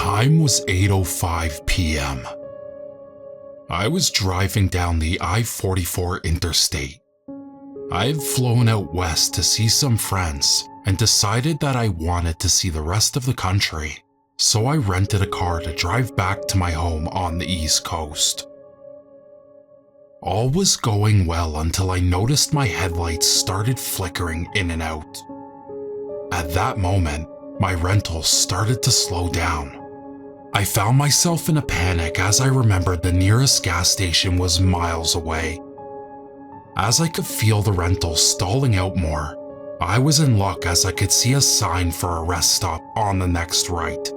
time was 8:05 p.m. I was driving down the I-44 interstate. I had flown out west to see some friends and decided that I wanted to see the rest of the country, so I rented a car to drive back to my home on the East Coast. All was going well until I noticed my headlights started flickering in and out. At that moment, my rental started to slow down. I found myself in a panic as I remembered the nearest gas station was miles away. As I could feel the rental stalling out more, I was in luck as I could see a sign for a rest stop on the next right.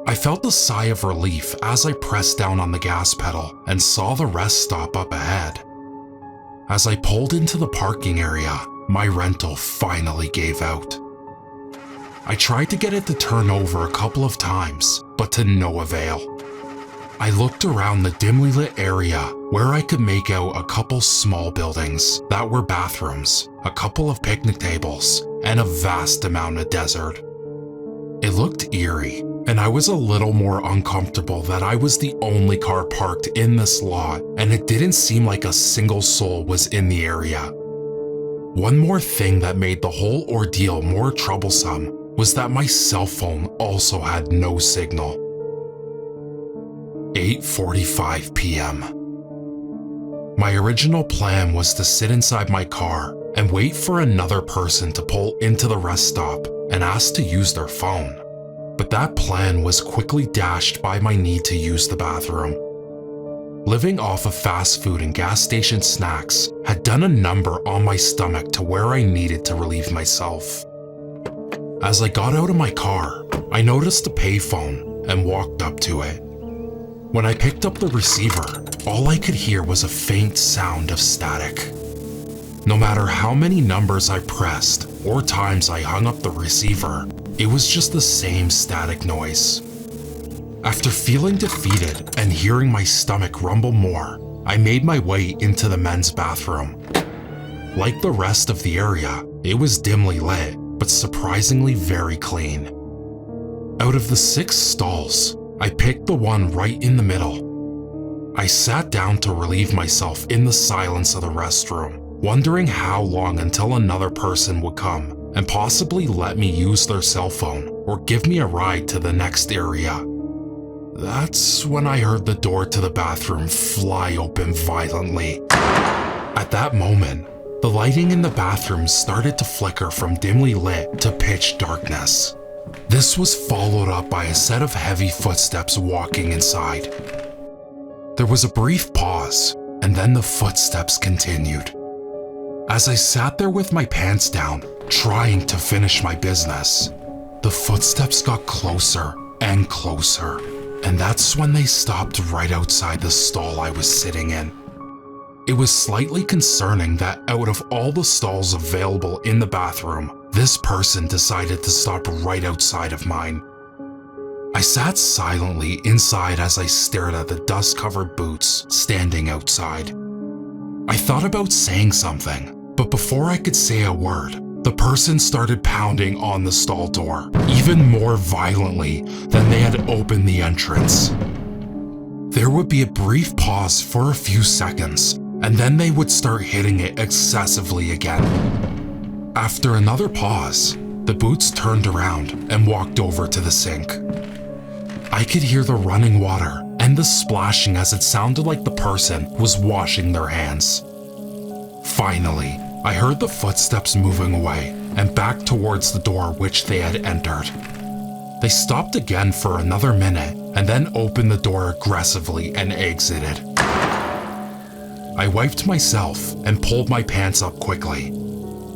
I felt a sigh of relief as I pressed down on the gas pedal and saw the rest stop up ahead. As I pulled into the parking area, my rental finally gave out. I tried to get it to turn over a couple of times, but to no avail. I looked around the dimly lit area where I could make out a couple small buildings that were bathrooms, a couple of picnic tables, and a vast amount of desert. It looked eerie, and I was a little more uncomfortable that I was the only car parked in this lot, and it didn't seem like a single soul was in the area. One more thing that made the whole ordeal more troublesome was that my cell phone also had no signal. 8:45 p.m. My original plan was to sit inside my car and wait for another person to pull into the rest stop and ask to use their phone, but that plan was quickly dashed by my need to use the bathroom. Living off of fast food and gas station snacks had done a number on my stomach to where I needed to relieve myself. As I got out of my car, I noticed a payphone and walked up to it. When I picked up the receiver, all I could hear was a faint sound of static. No matter how many numbers I pressed or times I hung up the receiver, it was just the same static noise. After feeling defeated and hearing my stomach rumble more, I made my way into the men's bathroom. Like the rest of the area, it was dimly lit, but surprisingly very clean. Out of the 6 stalls, I picked the one right in the middle. I sat down to relieve myself in the silence of the restroom, wondering how long until another person would come and possibly let me use their cell phone or give me a ride to the next area. That's when I heard the door to the bathroom fly open violently. At that moment, the lighting in the bathroom started to flicker from dimly lit to pitch darkness. This was followed up by a set of heavy footsteps walking inside. There was a brief pause, and then the footsteps continued. As I sat there with my pants down, trying to finish my business, the footsteps got closer and closer, and that's when they stopped right outside the stall I was sitting in. It was slightly concerning that out of all the stalls available in the bathroom, this person decided to stop right outside of mine. I sat silently inside as I stared at the dust-covered boots standing outside. I thought about saying something, but before I could say a word, the person started pounding on the stall door, even more violently than they had opened the entrance. There would be a brief pause for a few seconds, and then they would start hitting it excessively again. After another pause, the boots turned around and walked over to the sink. I could hear the running water and the splashing as it sounded like the person was washing their hands. Finally, I heard the footsteps moving away and back towards the door which they had entered. They stopped again for another minute and then opened the door aggressively and exited. I wiped myself and pulled my pants up quickly.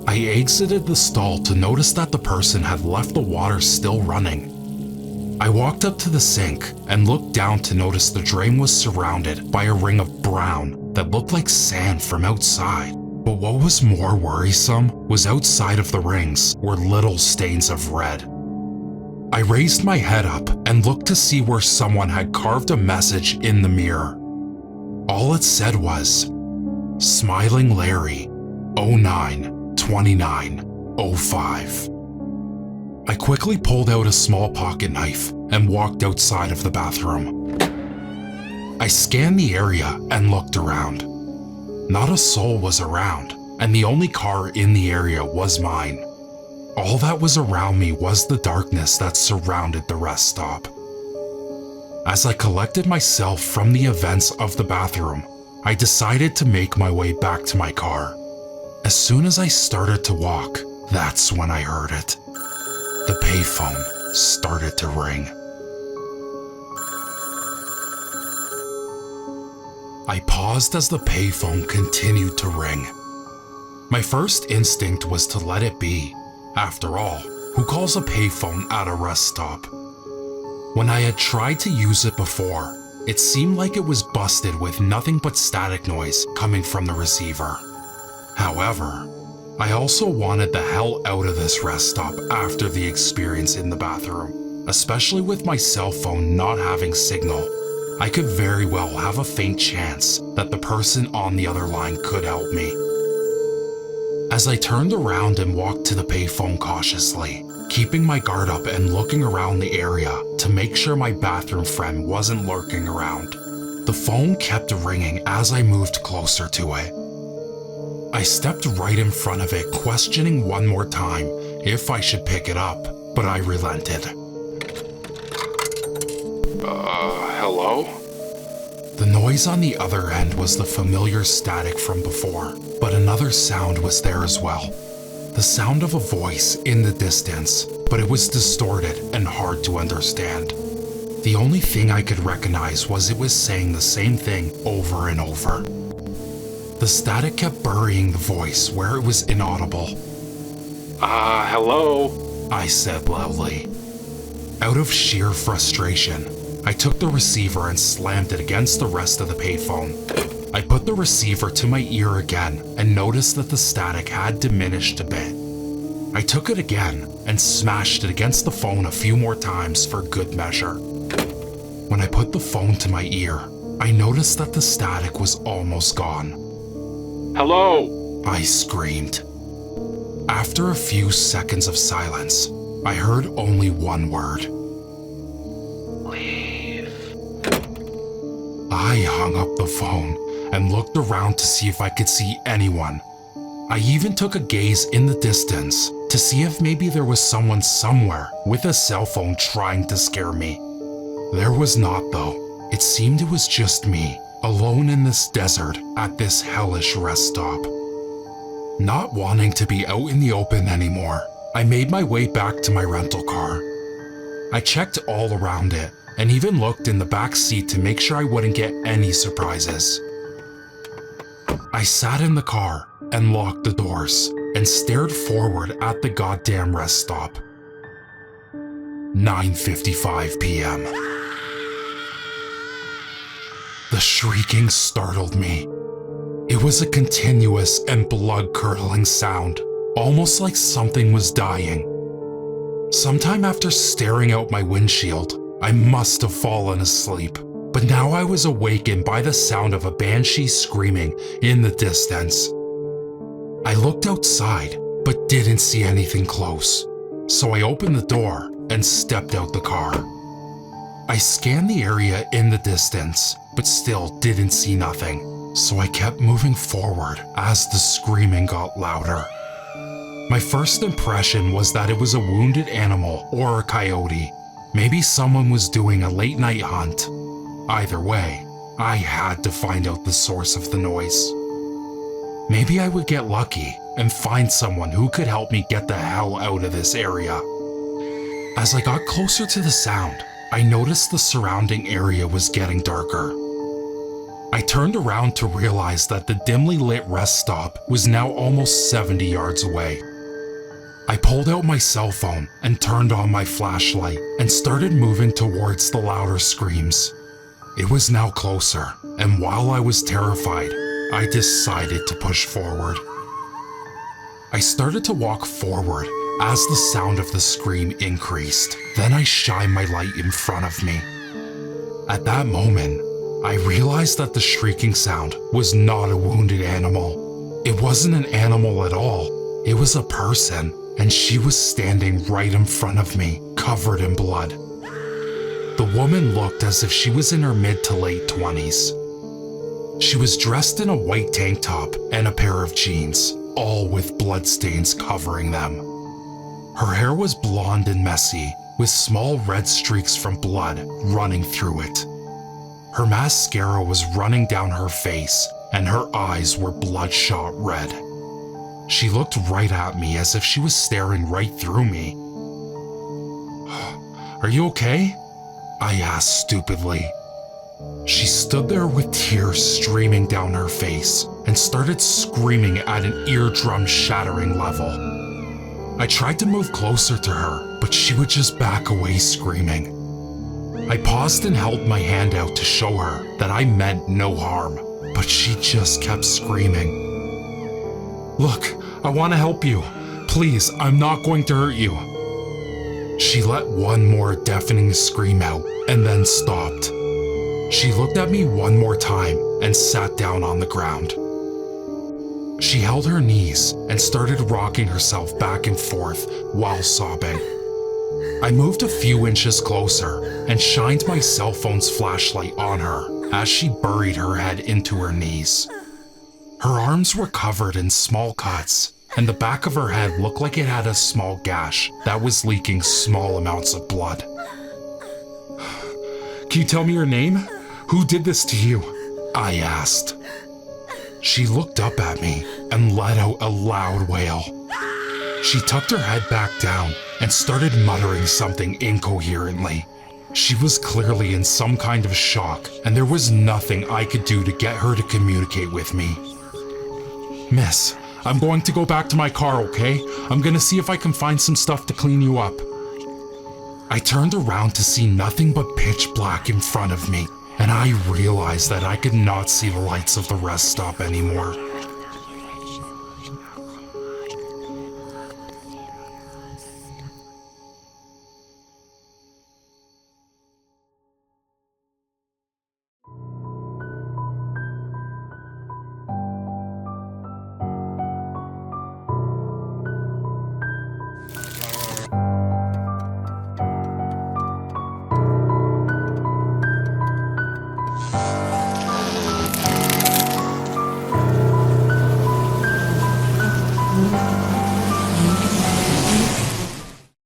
I exited the stall to notice that the person had left the water still running. I walked up to the sink and looked down to notice the drain was surrounded by a ring of brown that looked like sand from outside. But what was more worrisome was outside of the rings were little stains of red. I raised my head up and looked to see where someone had carved a message in the mirror. All it said was, "Smiling Larry, 09-29-05." I quickly pulled out a small pocket knife and walked outside of the bathroom. I scanned the area and looked around. Not a soul was around, and the only car in the area was mine. All that was around me was the darkness that surrounded the rest stop. As I collected myself from the events of the bathroom, I decided to make my way back to my car. As soon as I started to walk, that's when I heard it. The payphone started to ring. I paused as the payphone continued to ring. My first instinct was to let it be. After all, who calls a payphone at a rest stop? When I had tried to use it before, it seemed like it was busted with nothing but static noise coming from the receiver. However, I also wanted the hell out of this rest stop after the experience in the bathroom, especially with my cell phone not having signal. I could very well have a faint chance that the person on the other line could help me. As I turned around and walked to the payphone cautiously, keeping my guard up and looking around the area to make sure my bathroom friend wasn't lurking around, the phone kept ringing as I moved closer to it. I stepped right in front of it, questioning one more time if I should pick it up, but I relented. Hello? The noise on the other end was the familiar static from before, but another sound was there as well. The sound of a voice in the distance, but it was distorted and hard to understand. The only thing I could recognize was it was saying the same thing over and over. The static kept burying the voice where it was inaudible. Hello? I said loudly. Out of sheer frustration, I took the receiver and slammed it against the rest of the payphone. I put the receiver to my ear again and noticed that the static had diminished a bit. I took it again and smashed it against the phone a few more times for good measure. When I put the phone to my ear, I noticed that the static was almost gone. Hello! I screamed. After a few seconds of silence, I heard only one word. Leave. I hung up the phone and looked around to see if I could see anyone. I even took a gaze in the distance to see if maybe there was someone somewhere with a cell phone trying to scare me. There was not though. It seemed it was just me, alone in this desert at this hellish rest stop. Not wanting to be out in the open anymore, I made my way back to my rental car. I checked all around it and even looked in the back seat to make sure I wouldn't get any surprises. I sat in the car and locked the doors and stared forward at the goddamn rest stop. 9:55 p.m. The shrieking startled me. It was a continuous and blood-curdling sound, almost like something was dying. Sometime after staring out my windshield, I must have fallen asleep, but now I was awakened by the sound of a banshee screaming in the distance. I looked outside, but didn't see anything close, so I opened the door and stepped out the car. I scanned the area in the distance, but still didn't see nothing, so I kept moving forward as the screaming got louder. My first impression was that it was a wounded animal or a coyote. Maybe someone was doing a late night hunt. Either way, I had to find out the source of the noise. Maybe I would get lucky and find someone who could help me get the hell out of this area. As I got closer to the sound, I noticed the surrounding area was getting darker. I turned around to realize that the dimly lit rest stop was now almost 70 yards away. I pulled out my cell phone and turned on my flashlight and started moving towards the louder screams. It was now closer, and while I was terrified, I decided to push forward. I started to walk forward as the sound of the scream increased. Then I shined my light in front of me. At that moment, I realized that the shrieking sound was not a wounded animal. It wasn't an animal at all. It was a person, and she was standing right in front of me, covered in blood. The woman looked as if she was in her mid to late 20s. She was dressed in a white tank top and a pair of jeans, all with bloodstains covering them. Her hair was blonde and messy, with small red streaks from blood running through it. Her mascara was running down her face, and her eyes were bloodshot red. She looked right at me as if she was staring right through me. "Are you okay?" I asked stupidly. She stood there with tears streaming down her face and started screaming at an eardrum-shattering level. I tried to move closer to her, but she would just back away screaming. I paused and held my hand out to show her that I meant no harm, but she just kept screaming. "Look, I want to help you. Please, I'm not going to hurt you." She let one more deafening scream out and then stopped. She looked at me one more time and sat down on the ground. She held her knees and started rocking herself back and forth while sobbing. I moved a few inches closer and shined my cell phone's flashlight on her as she buried her head into her knees. Her arms were covered in small cuts, and the back of her head looked like it had a small gash that was leaking small amounts of blood. "Can you tell me your name? Who did this to you?" I asked. She looked up at me and let out a loud wail. She tucked her head back down and started muttering something incoherently. She was clearly in some kind of shock, and there was nothing I could do to get her to communicate with me. "Miss, I'm going to go back to my car, okay? I'm gonna see if I can find some stuff to clean you up." I turned around to see nothing but pitch black in front of me, and I realized that I could not see the lights of the rest stop anymore.